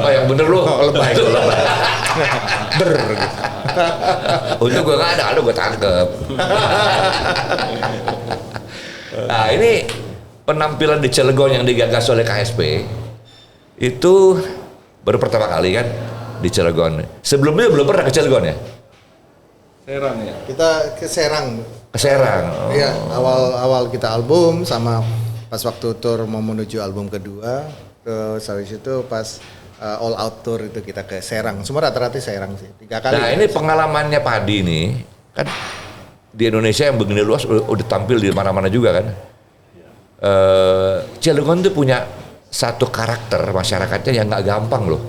Oh yang bener lu. Lebay. Ber. Gitu. Untuk gue nggak ada gue tangkep. Nah ini penampilan di Cilegon yang digagas oleh KSP itu baru pertama kali kan di Cilegon. Sebelumnya belum pernah ke Cilegon ya? Serang ya. Kita ke Serang. Ke Serang. Iya, awal kita album sama pas waktu tour mau menuju album kedua, terus habis itu pas all out tour itu kita ke Serang. Semua rata-rata Serang sih. 3 kali. Nah ini pengalamannya Padi nih kan di Indonesia yang begini luas udah tampil di mana-mana juga kan. Cilegon tuh punya satu karakter masyarakatnya yang nggak gampang loh.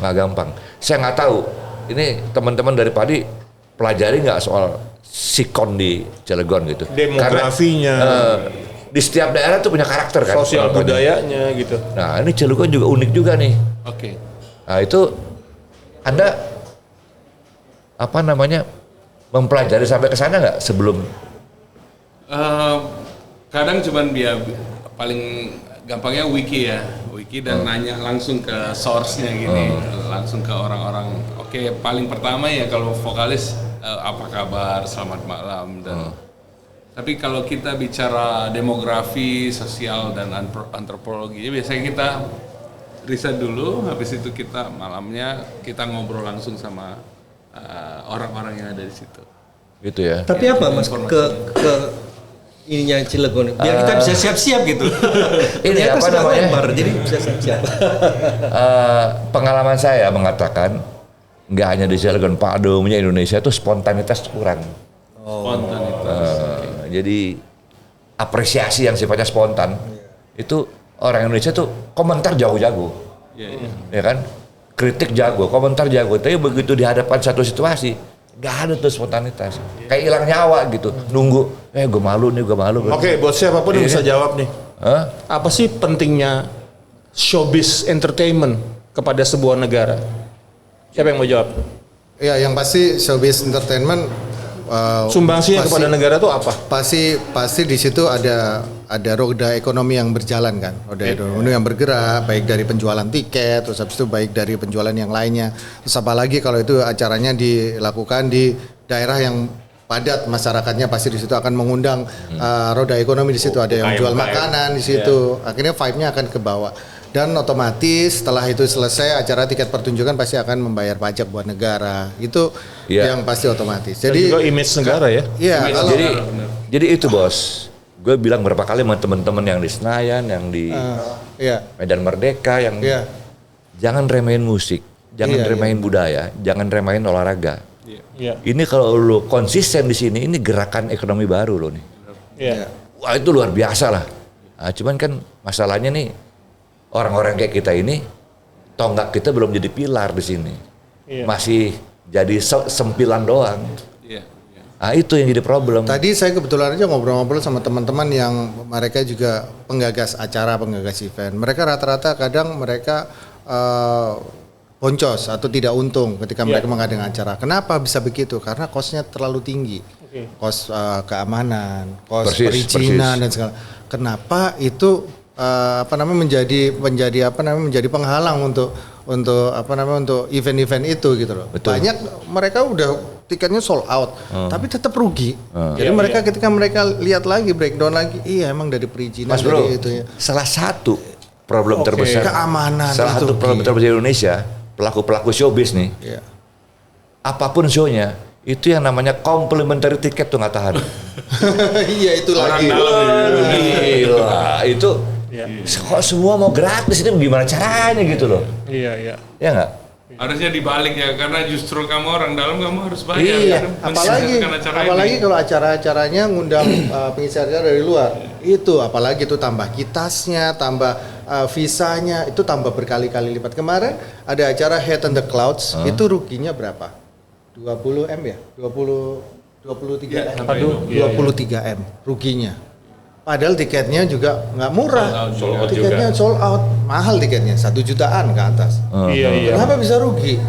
Nggak gampang. Saya nggak tahu. Ini teman-teman dari Padi pelajari nggak soal sikon di Cilegon gitu. Demografinya. Karena, di setiap daerah tuh punya karakter kan. Sosial budayanya gitu. Nah ini Cilegon juga unik juga nih. Oke. Nah itu Anda mempelajari sampai ke sana nggak sebelum? Kadang cuman paling gampangnya wiki dan nanya langsung ke source-nya gini, langsung ke orang-orang. Oke, paling pertama ya kalau vokalis apa kabar, selamat malam dan tapi kalau kita bicara demografi, sosial dan antropologi, biasanya kita riset dulu, habis itu kita malamnya kita ngobrol langsung sama orang-orang yang ada di situ. Gitu ya. Tapi apa Mas ke ininya Cilegon biar kita bisa siap-siap gitu. Ini Ternyata apa sudah namanya? lebar, jadi bisa siap-siap. Pengalaman saya mengatakan nggak hanya di Cilegon, pada umumnya Indonesia itu spontanitas kurang. Spontanitas. Jadi apresiasi yang sifatnya spontan itu orang Indonesia tuh komentar jago-jago, ya kan? Kritik jago, komentar jago. Tapi begitu dihadapkan satu situasi, nggak ada tuh spontanitas. Kayak hilang nyawa gitu. Nunggu, gue malu nih, gue malu. Oke, buat siapapun yang bisa jawab nih. Hah? Apa sih pentingnya showbiz entertainment kepada sebuah negara? Siapa yang mau jawab? Ya, yang pasti showbiz entertainment Sumbangsinya pasti- kepada negara tuh apa? pasti di situ ada roda ekonomi yang berjalan kan, roda ekonomi yang bergerak, baik dari penjualan tiket, terus habis itu baik dari penjualan yang lainnya. Terus apalagi kalau itu acaranya dilakukan di daerah yang padat masyarakatnya, pasti di situ akan mengundang roda ekonomi di situ, ada yang jual makanan di situ, akhirnya vibe-nya akan ke bawah. Dan otomatis setelah itu selesai acara tiket pertunjukan pasti akan membayar pajak buat negara. Itu yang pasti otomatis. Dan Jadi juga image negara ya. iya, kalau Jadi itu bos, gue bilang berapa kali sama teman-teman yang di Senayan, yang di iya. Medan Merdeka, yang Iya. jangan remehin musik, jangan remehin budaya, jangan remehin olahraga. Iya. Ini kalau lu konsisten di sini, ini gerakan ekonomi baru lo nih. Iya. Wah itu luar biasa lah. Nah, cuman kan masalahnya nih orang-orang kayak kita ini tonggak kita belum jadi pilar di sini, masih jadi sempilan doang. Ah itu yang jadi problem. Tadi saya kebetulan aja ngobrol-ngobrol sama teman-teman yang mereka juga penggagas acara, penggagas event. Mereka rata-rata kadang mereka boncos atau tidak untung ketika mereka mengadakan acara. Kenapa bisa begitu? Karena cost-nya terlalu tinggi. Cost keamanan, cost perizinan dan segala. Kenapa itu menjadi penghalang untuk event-event itu gitu loh. Betul. Banyak mereka udah tiketnya sold out, tapi tetap rugi. Jadi mereka ketika mereka lihat lagi breakdown lagi, iya emang dari perizinan Mas bro, dari itu ya. salah satu problem terbesar Keamanan salah itu, satu problem terbesar di Indonesia, pelaku-pelaku showbiz nih, Iya. apapun show-nya, itu yang namanya complimentary tiket tuh nggak tahan. Iya itu Orang lagi. dalam Gila, itu kok semua mau gratis, itu gimana caranya gitu loh. Iya, iya. Ya nggak? harusnya dibalik ya, karena justru kamu orang dalam kamu harus bayar. Iya, karena apalagi mensukseskan acara apalagi ini. kalau acara-acaranya ngundang pengisi acara dari luar, itu apalagi itu tambah kitasnya, tambah visanya, itu tambah berkali-kali lipat. Kemarin ada acara Head on the Clouds, itu ruginya berapa? 20 M ya? 23 M. Aduh, 23 M ruginya. Padahal tiketnya juga nggak murah. Sold out Tiketnya juga. sold out, mahal tiketnya 1 jutaan ke atas. Iya, iya. Kenapa bisa rugi?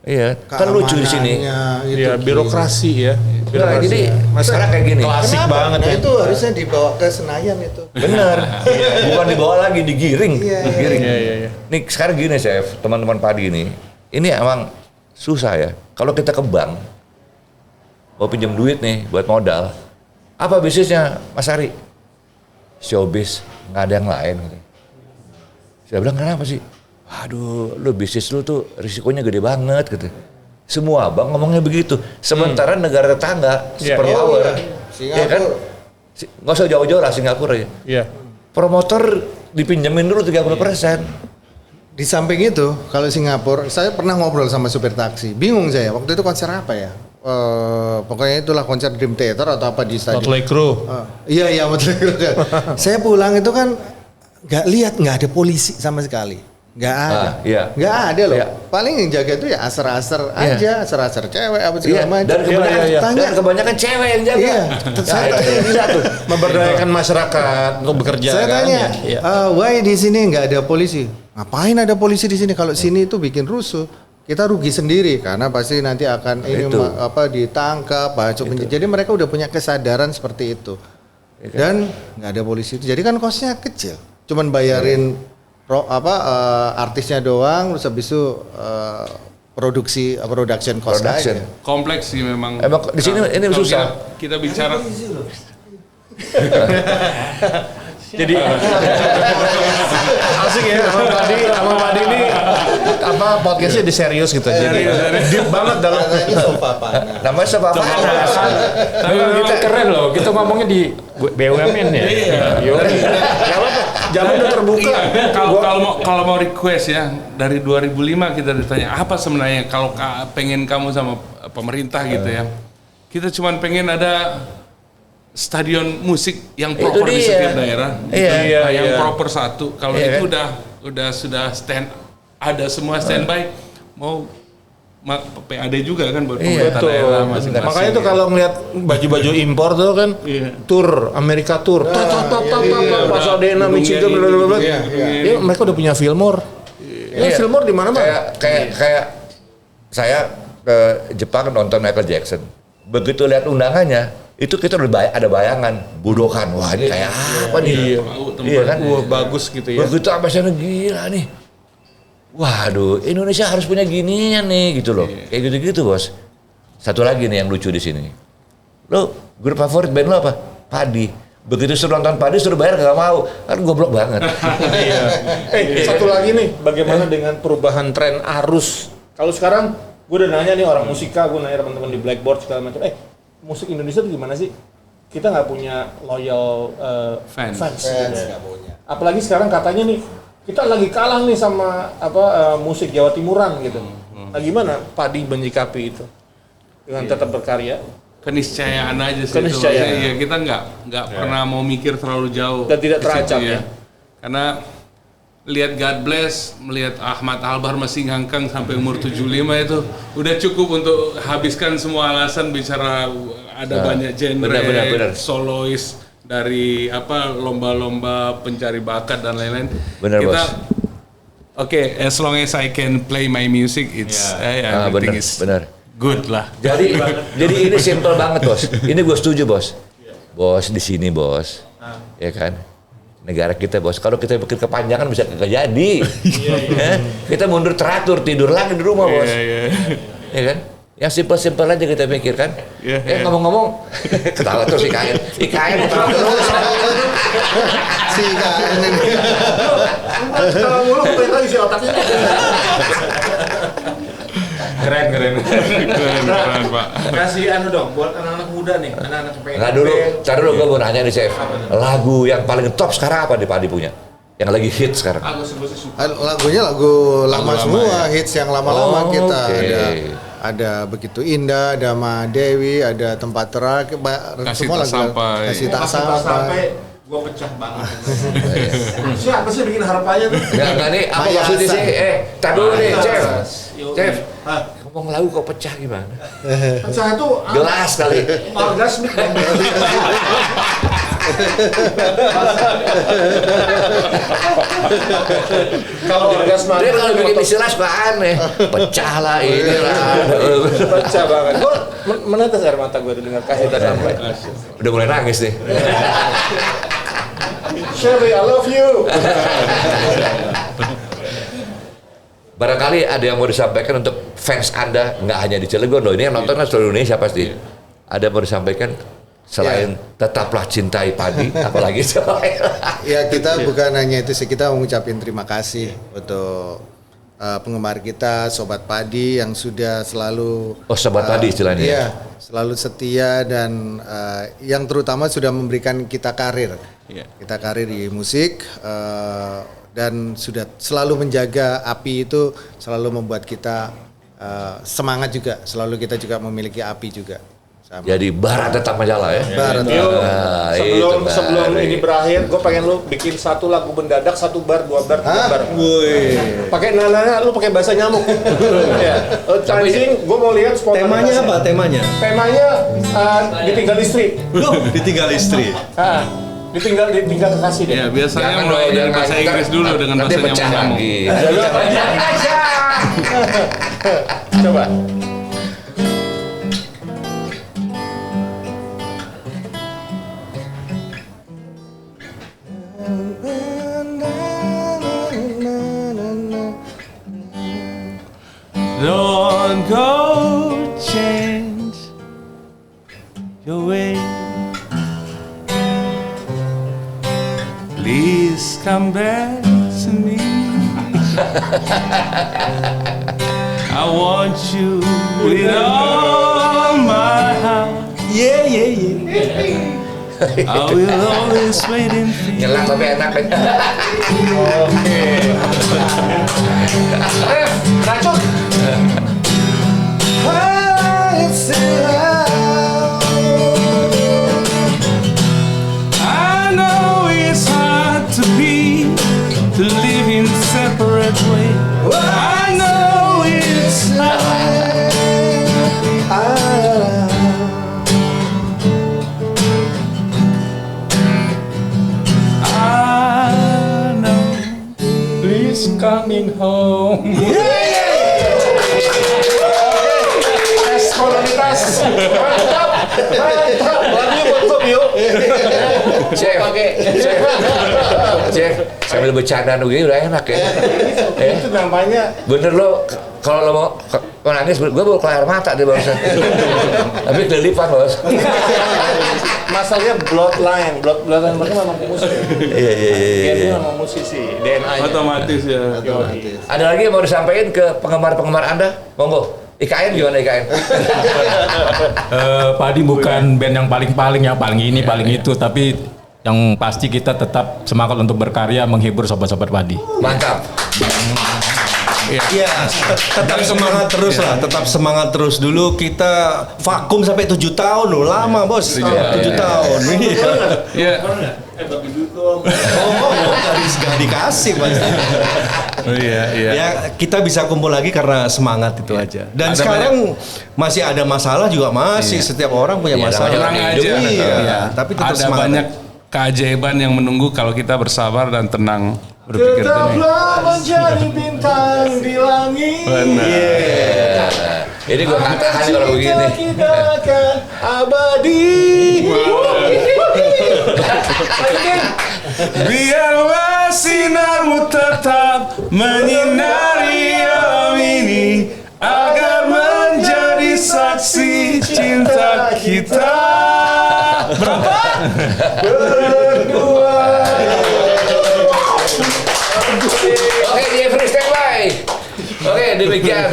Iya, kan lucu di sini. Keamanannya, itu Iya, birokrasi ya. Nah, jadi sekarang kayak gini. Klasik Kenapa? banget Nah, ya. itu harusnya dibawa ke Senayan itu. Bener, bukan dibawa lagi, digiring. Iya, iya. Digiring. Iya, iya, iya. Nih sekarang gini Chef, teman-teman padi ini emang susah ya. Kalau kita ke bank, mau pinjam duit nih buat modal, apa bisnisnya Mas Ari? Showbiz, nggak ada yang lain. Gitu. Saya bilang kenapa sih? Waduh, lu bisnis lu tuh risikonya gede banget gitu. Semua bank ngomongnya begitu. Sementara negara tetangga, Iya. superpower, Iya, ya kan? Nggak usah jauh-jauh lah Singapura ya. Iya. Promotor dipinjemin dulu 30%. Di samping itu, kalau Singapura, saya pernah ngobrol sama supir taksi. Bingung saya, waktu itu konser apa ya? Pokoknya itulah konser Dream Theater atau apa di stadion. Motley Crue. Iya, Motley Crue. Saya pulang itu kan nggak ada polisi sama sekali. Nggak ada. Iya. Nggak ada loh. Iya. Paling yang jaga itu ya aser-aser Iya. aja, aser-aser cewek apa segala Iya, macam. dan kebanyakan, Iya, iya. dan kebanyakan cewek yang jaga. Iya. Saya itu yang gila tuh. Memberdayakan masyarakat untuk bekerja Saya kan? tanya, Iya. why di sini nggak ada polisi? Ngapain ada polisi di sini? Kalau sini itu bikin rusuh, kita rugi sendiri karena pasti nanti akan ini Itu. ditangkap, masuk penjara. Jadi mereka udah punya kesadaran seperti itu. Dan nggak ada polisi itu. Jadi kan kosnya kecil, cuman bayarin artisnya doang, terus habis itu production cost Production. aja. Kompleks sih memang. Emang di sini ini Kalau susah. Kita bicara Jadi asik ya sama Padi ini podcastnya di serius gitu. Jadi deep banget dalam sofa panas. Namanya Sofa Panas. Tapi kita keren loh, kita ngomongnya di BUMN ya. jalan udah terbuka. Kalau mau request ya dari 2005 kita ditanya apa sebenarnya kalau pengen kamu sama pemerintah gitu ya. Kita cuma pengen ada stadion musik yang proper di setiap daerah. Yang proper satu. Kalau itu sudah ada semua standby. Mau PAD juga kan buat pemerintah daerah masing-masing. Makanya tuh kalau ngeliat baju-baju impor tuh kan tour Amerika tour. Pasadena, Michigan, blablabla. Ya mereka udah punya Fillmore. Fillmore di mana-mana. Kayak saya ke Jepang nonton Michael Jackson. Begitu lihat undangannya, itu kita udah ada bayangan Budokan. Wah, ini kayak apa nih? Iya kan? Wah, bagus gitu ya. Begitu sampai sana gila nih. Waduh, Indonesia harus punya ginian nih gitu loh. Kayak gitu-gitu, Bos. Satu lagi nih yang lucu di sini. Lo grup favorit band lo apa? Padi. Begitu suruh nonton Padi suruh bayar gak mau. Kan goblok banget. Satu lagi nih, bagaimana dengan perubahan tren arus? Kalau sekarang gue udah nanya nih orang musika, gue nanya teman-teman di Blackboard segala macam. Musik Indonesia tuh gimana sih? Kita nggak punya loyal fans. Nggak punya. Apalagi sekarang katanya nih kita lagi kalah nih sama musik Jawa Timuran gitu. Nah gimana Padi menyikapi itu dengan tetap berkarya? Keniscayaan aja sih itu. Ya, kita nggak pernah mau mikir terlalu jauh. Dan tidak terancam ya. Karena lihat God Bless, melihat Ahmad Albar masih ngangkang sampai umur 75 itu udah cukup untuk habiskan semua alasan bicara ada banyak genre, solois dari lomba-lomba pencari bakat dan lain-lain. Benar, kita Bos. as long as I can play my music, it's everything is good lah. Jadi ini simple banget, Bos. Ini gue setuju, Bos. Bos di sini, Bos. Ya kan? Negara kita, Bos. Kalau kita bikin kepanjangan bisa kagak jadi. Kita mundur teratur, tidur lagi di rumah, Bos. Ya kan? Yang simpel-simpel aja kita pikirkan. Ngomong-ngomong, ketawa terus IKN ketawa terus. Si IKN ini. Ketawa mulu, pengen lagi si otaknya. Keren. Keren, Pak. Kasih dong buat anak-anak muda nih, anak-anak yang pengen. Ntar dulu gue mau nanya nih, Chef. Lagu yang paling top sekarang apa di Padi punya? Yang lagi hit sekarang? Lagunya lagu lama semua, hits yang lama-lama kita. Okay. Ada Begitu Indah, ada Ma Dewi, ada Tempat Terakhir, semua lagu. Kasih tak sampai. Gua pecah banget. Siapa sih bikin harapannya tuh? Enggak nih, apa maksudnya sih? Tar dulu nih, Chef. Ngomong lagu kok pecah gimana? Pecah itu Gelas kali. orgasmik. Kalau orgasme Dia kalau bikin istilah suka aneh. Pecah lah inilah. pecah banget. Gua menetes air mata gue dengar Kasih Tak Sampai. Udah mulai nangis nih. Sherry, I love you. Barangkali ada yang mau disampaikan untuk fans Anda, nggak hanya di Cilegon loh, ini yang nonton seluruh Indonesia pasti. Ada yang mau disampaikan selain tetaplah cintai Padi, apalagi selain. Ya kita bukan hanya itu sih, kita mengucapkan terima kasih untuk penggemar kita, Sobat Padi yang sudah selalu Sobat Padi istilahnya. Iya, selalu setia dan yang terutama sudah memberikan kita karir. Kita karir di musik dan sudah selalu menjaga api itu, selalu membuat kita semangat juga. Selalu kita juga memiliki api juga. Sama. Jadi Barat tetap majalah ya. Barat. Sebelum ini berakhir, gue pengen lu bikin satu lagu mendadak, 1 bar, 2 bar, 3 bar. Pakai nana, lu pakai bahasa nyamuk. Charging, gue mau lihat spot. Temanya apa? Temanya ditinggal istri. Ditinggal istri. Ditinggal kekasih deh. Ya, biasanya mulai dari bahasa Inggris dulu dengan bahasa nyamuk-nyamuk. Coba. Don't go change your way. come back to me. I want you with all my heart. Yeah. I will always waiting for you. Nyelang tapi enak kan. Racun. I know it's hard to live in separate ways. I know it's hard. I know. Please coming home. Tes kolonitas. Mantap. Lagunya buat Bob yuk. Chef, sambil bercanda begini udah enak ya. Itu namanya. Bener lo, kalau lo mau nangis, gue baru kelar mata deh barusan. Tapi kelilipan bos. Masalahnya bloodline mereka memang musik. Iya. Dia memang musisi, DNA-nya. Otomatis ya. Ada lagi yang mau disampaikan ke penggemar-penggemar Anda? Monggo. IKN gimana IKN? Padi bukan band yang paling ini paling itu, tapi yang pasti kita tetap semangat untuk berkarya menghibur sobat-sobat Padi. Mantap. Iya, tetap semangat terus lah, tetap semangat terus. Dulu kita vakum sampai 7 tahun loh, lama bos, 7 tahun. Iya. Gak dikasih pasti. Oh iya. Ya kita bisa kumpul lagi karena semangat itu aja. Dan sekarang masih ada masalah juga masih, setiap orang punya masalah. Tenang aja. Iya, tapi tetap Ada semangat. banyak keajaiban yang menunggu kalau kita bersabar dan tenang berpikir jernih. Tetaplah menjadi bintang di langit. Benar. Ini gue katakan kalau begini. Kita akan abadi. Biarlah sinarmu tetap menyinari alam ini agar menjadi saksi cinta kita. Berapa? Berdua. Oke, Jeffrey standby. Oke, demikian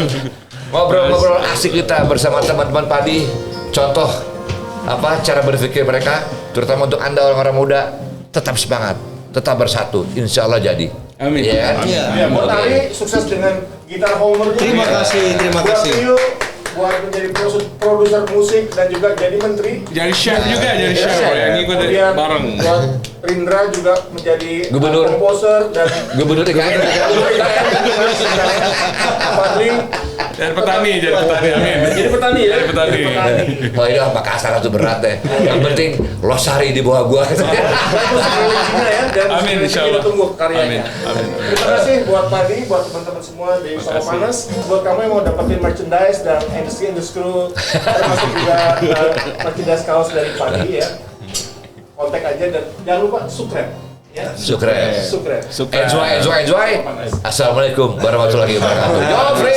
ngobrol-ngobrol asik kita bersama teman-teman Padi. Contoh cara berpikir mereka, terutama untuk Anda orang-orang muda, tetap semangat, tetap bersatu. Insya Allah jadi. Amin. Iya kan? Ya, buat Ari sukses dengan gitar Homer. Terima kasih. Buat Rio, buat menjadi produser musik dan juga jadi menteri. Jadi chef juga, jadi chef yang ikut Kemudian bareng. buat Rindra juga menjadi Gubernur. komposer dan Gubernur IKN. Fadli Jadi petani, amin. jadi petani ya. Jadi petani. Oh ini apa kasar atau berat deh. Yang penting losari di bawah gua. Bagus sekalinya ya dan Amin, sekali insya lagi Allah. kita tunggu karyanya. Amin. Terima kasih buat Padi, buat teman-teman semua di Sofa Panas. Buat kamu yang mau dapetin merchandise dan industri termasuk juga merchandise kaos dari Padi ya. Kontak aja dan jangan lupa subscribe. Ya. Sukses. Subscribe. Enjoy. Assalamualaikum warahmatullahi wabarakatuh. Jofri.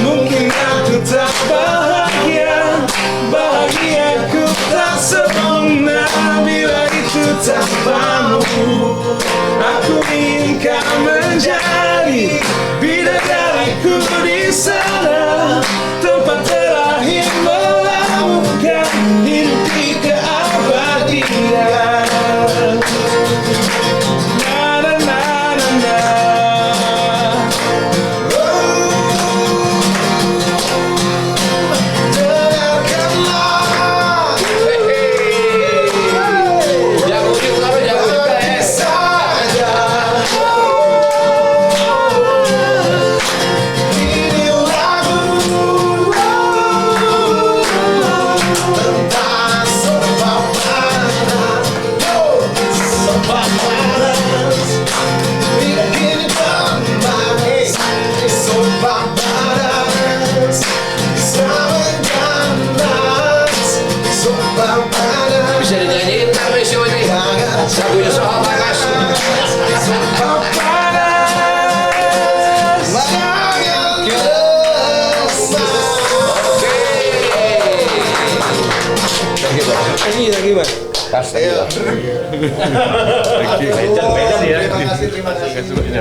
Mungkin aku tak bahagiaku tak sempurna bila itu tanpamu. Aku ingin kau menjadi bidadariku di sana, tempat terakhir melabuhkan hidup di keabadian. Bisa dinyanyiin ntar besok ini. Lagunya Sofa Panas. Lagi, Mas. Pas tadi Iya. lah. Legend ya. Terima kasih.